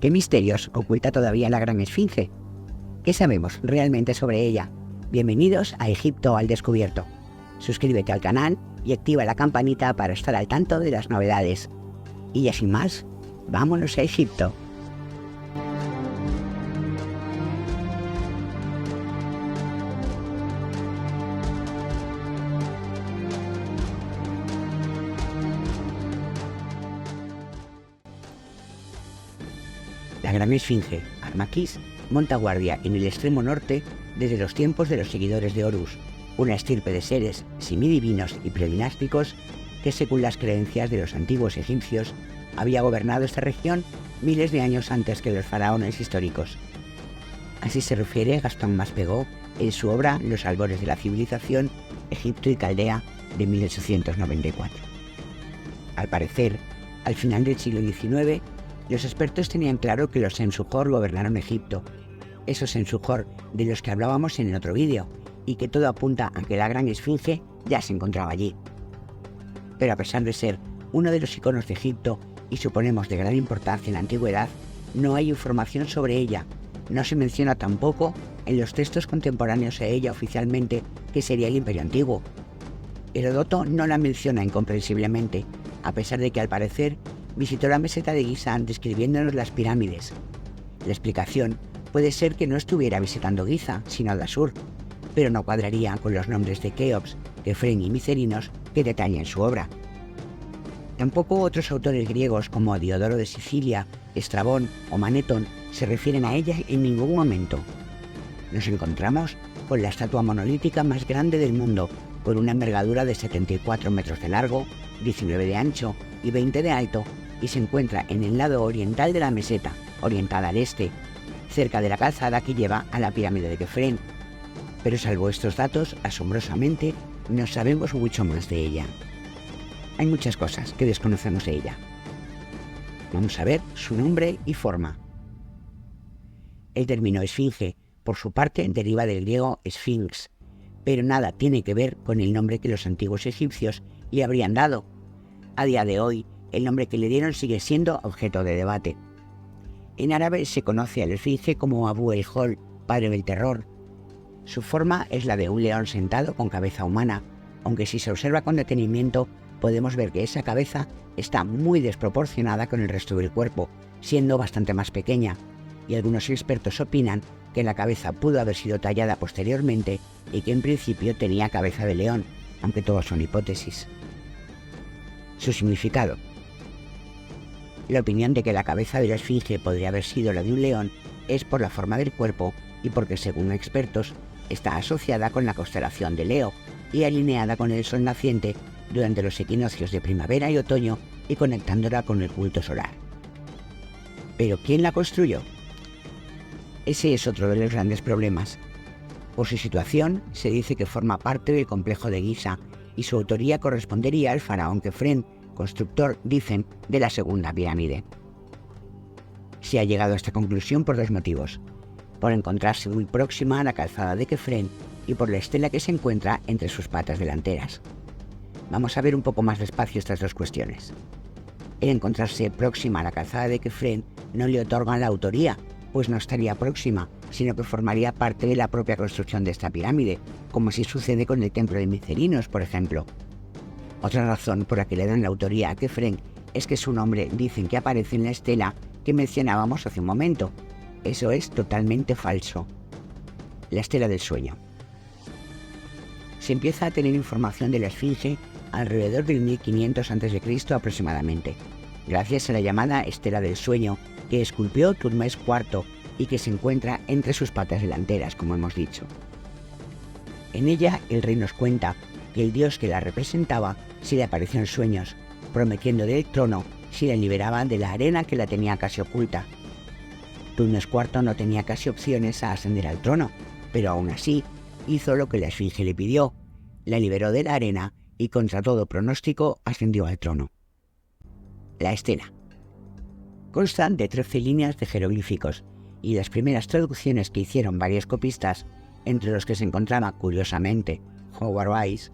¿Qué misterios oculta todavía la Gran Esfinge? ¿Qué sabemos realmente sobre ella? Bienvenidos a Egipto al Descubierto. Suscríbete al canal y activa la campanita para estar al tanto de las novedades. Y ya sin más, vámonos a Egipto. La Gran Esfinge, Armakis, monta guardia en el extremo norte desde los tiempos de los seguidores de Horus, una estirpe de seres semidivinos y predinásticos que, según las creencias de los antiguos egipcios, había gobernado esta región miles de años antes que los faraones históricos. Así se refiere Gastón Maspero en su obra Los albores de la civilización, Egipto y Caldea, de 1894. Al parecer, al final del siglo XIX, los expertos tenían claro que los Sensujor gobernaron Egipto, esos Sensujor de los que hablábamos en el otro vídeo, y que todo apunta a que la Gran Esfinge ya se encontraba allí. Pero a pesar de ser uno de los iconos de Egipto y suponemos de gran importancia en la antigüedad, no hay información sobre ella. No se menciona tampoco en los textos contemporáneos a ella oficialmente, que sería el Imperio Antiguo. Heródoto no la menciona incomprensiblemente, a pesar de que al parecer visitó la meseta de Giza describiéndonos las pirámides. La explicación puede ser que no estuviera visitando Giza, sino Dashur, pero no cuadraría con los nombres de Keops, Kefren y Micerinos que detalla en su obra. Tampoco otros autores griegos como Diodoro de Sicilia, Estrabón o Manetón se refieren a ella en ningún momento. Nos encontramos con la estatua monolítica más grande del mundo, con una envergadura de 74 metros de largo, 19 de ancho y 20 de alto, y se encuentra en el lado oriental de la meseta, orientada al este, cerca de la calzada que lleva a la pirámide de Kefren. Pero salvo estos datos, asombrosamente, no sabemos mucho más de ella. Hay muchas cosas que desconocemos de ella. Vamos a ver su nombre y forma. El término esfinge, por su parte, deriva del griego sphinx, pero nada tiene que ver con el nombre que los antiguos egipcios le habrían dado. A día de hoy, el nombre que le dieron sigue siendo objeto de debate. En árabe se conoce al esfinge como Abu el-Hol, padre del terror. Su forma es la de un león sentado con cabeza humana, aunque si se observa con detenimiento podemos ver que esa cabeza está muy desproporcionada con el resto del cuerpo, siendo bastante más pequeña, y algunos expertos opinan que la cabeza pudo haber sido tallada posteriormente y que en principio tenía cabeza de león, aunque todos son hipótesis. Su significado. La opinión de que la cabeza de la esfinge podría haber sido la de un león es por la forma del cuerpo y porque, según expertos, está asociada con la constelación de Leo y alineada con el sol naciente durante los equinoccios de primavera y otoño y conectándola con el culto solar. ¿Pero quién la construyó? Ese es otro de los grandes problemas. Por su situación, se dice que forma parte del complejo de Giza y su autoría correspondería al faraón Kefren, constructor, dicen, de la segunda pirámide. Se ha llegado a esta conclusión por dos motivos: por encontrarse muy próxima a la calzada de Kefren y por la estela que se encuentra entre sus patas delanteras. Vamos a ver un poco más despacio estas dos cuestiones. El encontrarse próxima a la calzada de Kefren no le otorga la autoría, pues no estaría próxima, sino que formaría parte de la propia construcción de esta pirámide, como si sucede con el templo de Micerinos, por ejemplo. Otra razón por la que le dan la autoría a Kefren es que su nombre dicen que aparece en la estela que mencionábamos hace un momento. Eso es totalmente falso. La estela del sueño. Se empieza a tener información de la esfinge alrededor del 1500 a.C. aproximadamente, gracias a la llamada estela del sueño que esculpió Tutmés IV y que se encuentra entre sus patas delanteras, como hemos dicho. En ella el rey nos cuenta que el dios que la representaba se le apareció en sueños, prometiéndole el trono si la liberaba de la arena que la tenía casi oculta. Tutmés IV no tenía casi opciones a ascender al trono, pero aún así hizo lo que la esfinge le pidió, la liberó de la arena y contra todo pronóstico ascendió al trono. La estela. Consta de 13 líneas de jeroglíficos y las primeras traducciones que hicieron varios copistas, entre los que se encontraba curiosamente Howard Wise,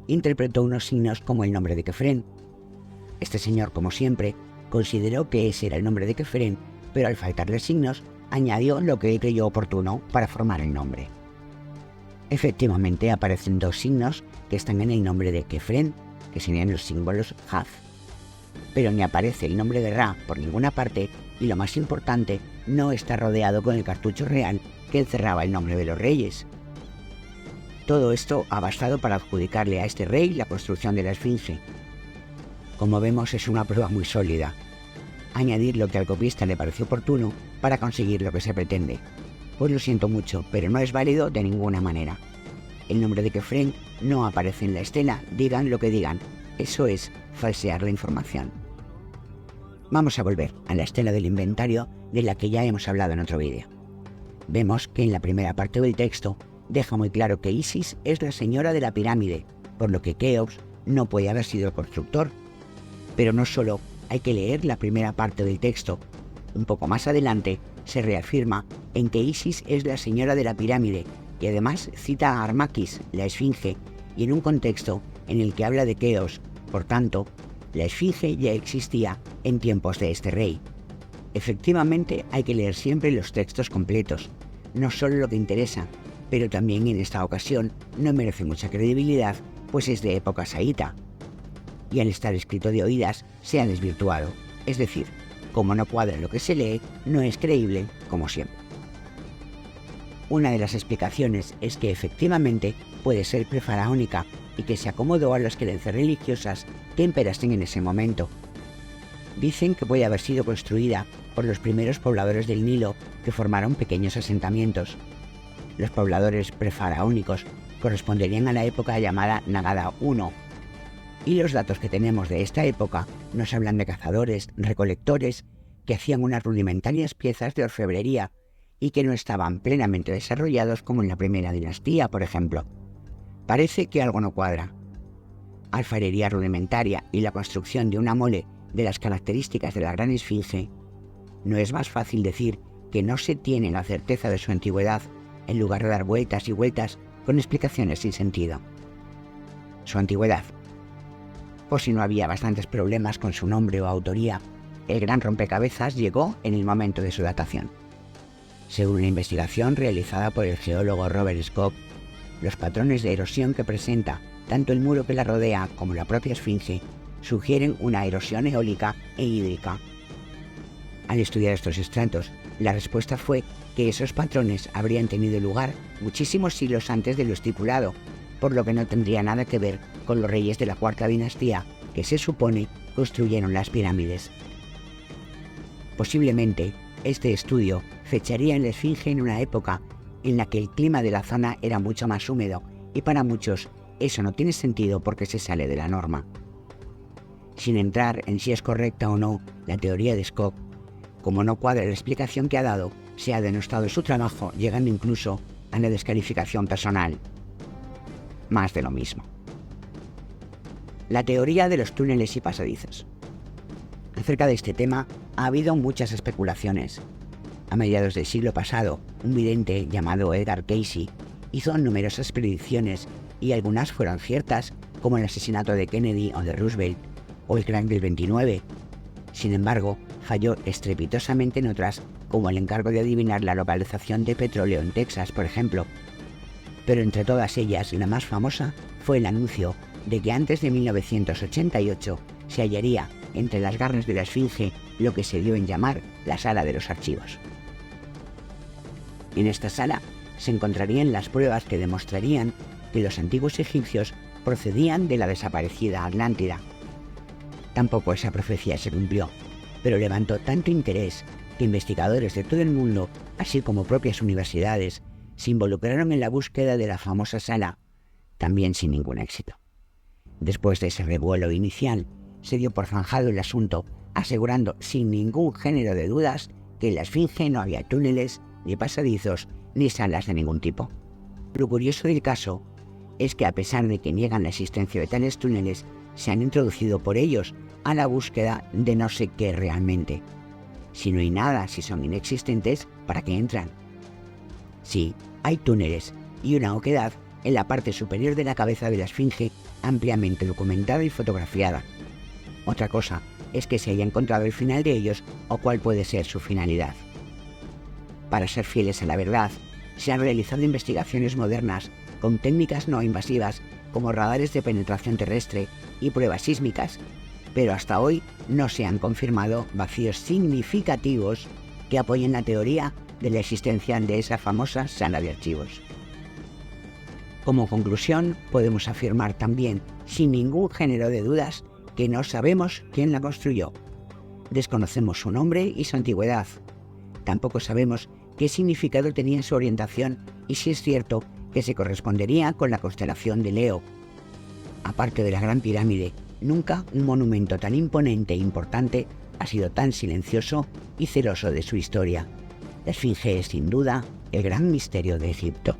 interpretó unos signos como el nombre de Kefren. Este señor, como siempre, consideró que ese era el nombre de Kefren pero al faltarle signos, añadió lo que creyó oportuno para formar el nombre. Efectivamente, aparecen 2 signos que están en el nombre de Kefren, que serían los símbolos Haz. Pero ni aparece el nombre de Ra por ninguna parte y, lo más importante, no está rodeado con el cartucho real que encerraba el nombre de los reyes. Todo esto ha bastado para adjudicarle a este rey la construcción de la Esfinge. Como vemos, es una prueba muy sólida. Añadir lo que al copista le pareció oportuno para conseguir lo que se pretende. Pues lo siento mucho, pero no es válido de ninguna manera. El nombre de Kefren no aparece en la estela, digan lo que digan. Eso es falsear la información. Vamos a volver a la estela del inventario de la que ya hemos hablado en otro vídeo. Vemos que en la primera parte del texto deja muy claro que Isis es la señora de la pirámide, por lo que Keops no puede haber sido el constructor. Pero no solo hay que leer la primera parte del texto. Un poco más adelante se reafirma en que Isis es la señora de la pirámide y además cita a Armakis, la esfinge, y en un contexto en el que habla de Keops. Por tanto, la esfinge ya existía en tiempos de este rey. Efectivamente, hay que leer siempre los textos completos, no solo lo que interesa, pero también en esta ocasión no merece mucha credibilidad, pues es de época saíta. Y al estar escrito de oídas, se ha desvirtuado. Es decir, como no cuadra lo que se lee, no es creíble, como siempre. Una de las explicaciones es que efectivamente puede ser prefaraónica y que se acomodó a las creencias religiosas que imperasen en ese momento. Dicen que puede haber sido construida por los primeros pobladores del Nilo que formaron pequeños asentamientos. Los pobladores prefaraónicos corresponderían a la época llamada Nagada I, y los datos que tenemos de esta época nos hablan de cazadores, recolectores, que hacían unas rudimentarias piezas de orfebrería y que no estaban plenamente desarrollados como en la primera dinastía, por ejemplo. Parece que algo no cuadra. Alfarería rudimentaria y la construcción de una mole de las características de la gran esfinge. No es más fácil decir que no se tiene la certeza de su antigüedad en lugar de dar vueltas y vueltas con explicaciones sin sentido. Su antigüedad. Por si no había bastantes problemas con su nombre o autoría, el gran rompecabezas llegó en el momento de su datación. Según una investigación realizada por el geólogo Robert Scott, los patrones de erosión que presenta tanto el muro que la rodea como la propia esfinge sugieren una erosión eólica e hídrica. Al estudiar estos estratos, la respuesta fue que esos patrones habrían tenido lugar muchísimos siglos antes de lo estipulado, por lo que no tendría nada que ver con los reyes de la cuarta dinastía que se supone construyeron las pirámides. Posiblemente, este estudio fecharía en la esfinge en una época en la que el clima de la zona era mucho más húmedo y para muchos eso no tiene sentido porque se sale de la norma. Sin entrar en si es correcta o no la teoría de Scott, como no cuadra la explicación que ha dado, se ha denostado su trabajo, llegando incluso a la descalificación personal. Más de lo mismo. La teoría de los túneles y pasadizos. Acerca de este tema ha habido muchas especulaciones. A mediados del siglo pasado, un vidente llamado Edgar Cayce hizo numerosas predicciones y algunas fueron ciertas, como el asesinato de Kennedy o de Roosevelt, o el crack del 29. Sin embargo, falló estrepitosamente en otras, como el encargo de adivinar la localización de petróleo en Texas, por ejemplo. Pero entre todas ellas, la más famosa fue el anuncio de que antes de 1988 se hallaría entre las garras de la esfinge lo que se dio en llamar la sala de los archivos. En esta sala se encontrarían las pruebas que demostrarían que los antiguos egipcios procedían de la desaparecida Atlántida. Tampoco esa profecía se cumplió, pero levantó tanto interés que investigadores de todo el mundo, así como propias universidades, se involucraron en la búsqueda de la famosa sala, también sin ningún éxito. Después de ese revuelo inicial, se dio por zanjado el asunto, asegurando sin ningún género de dudas que en la esfinge no había túneles, ni pasadizos, ni salas de ningún tipo. Lo curioso del caso es que a pesar de que niegan la existencia de tales túneles, se han introducido por ellos a la búsqueda de no sé qué realmente. Si no hay nada, si son inexistentes, ¿para qué entran? Sí, hay túneles y una oquedad en la parte superior de la cabeza de la esfinge ampliamente documentada y fotografiada. Otra cosa es que se haya encontrado el final de ellos o cuál puede ser su finalidad. Para ser fieles a la verdad, se han realizado investigaciones modernas con técnicas no invasivas como radares de penetración terrestre y pruebas sísmicas, pero hasta hoy no se han confirmado vacíos significativos que apoyen la teoría de la existencia de esa famosa sala de archivos. Como conclusión, podemos afirmar también, sin ningún género de dudas, que no sabemos quién la construyó. Desconocemos su nombre y su antigüedad. Tampoco sabemos qué significado tenía su orientación y si es cierto que se correspondería con la constelación de Leo. Aparte de la Gran Pirámide, nunca un monumento tan imponente e importante ha sido tan silencioso y celoso de su historia. La Esfinge es sin duda el gran misterio de Egipto.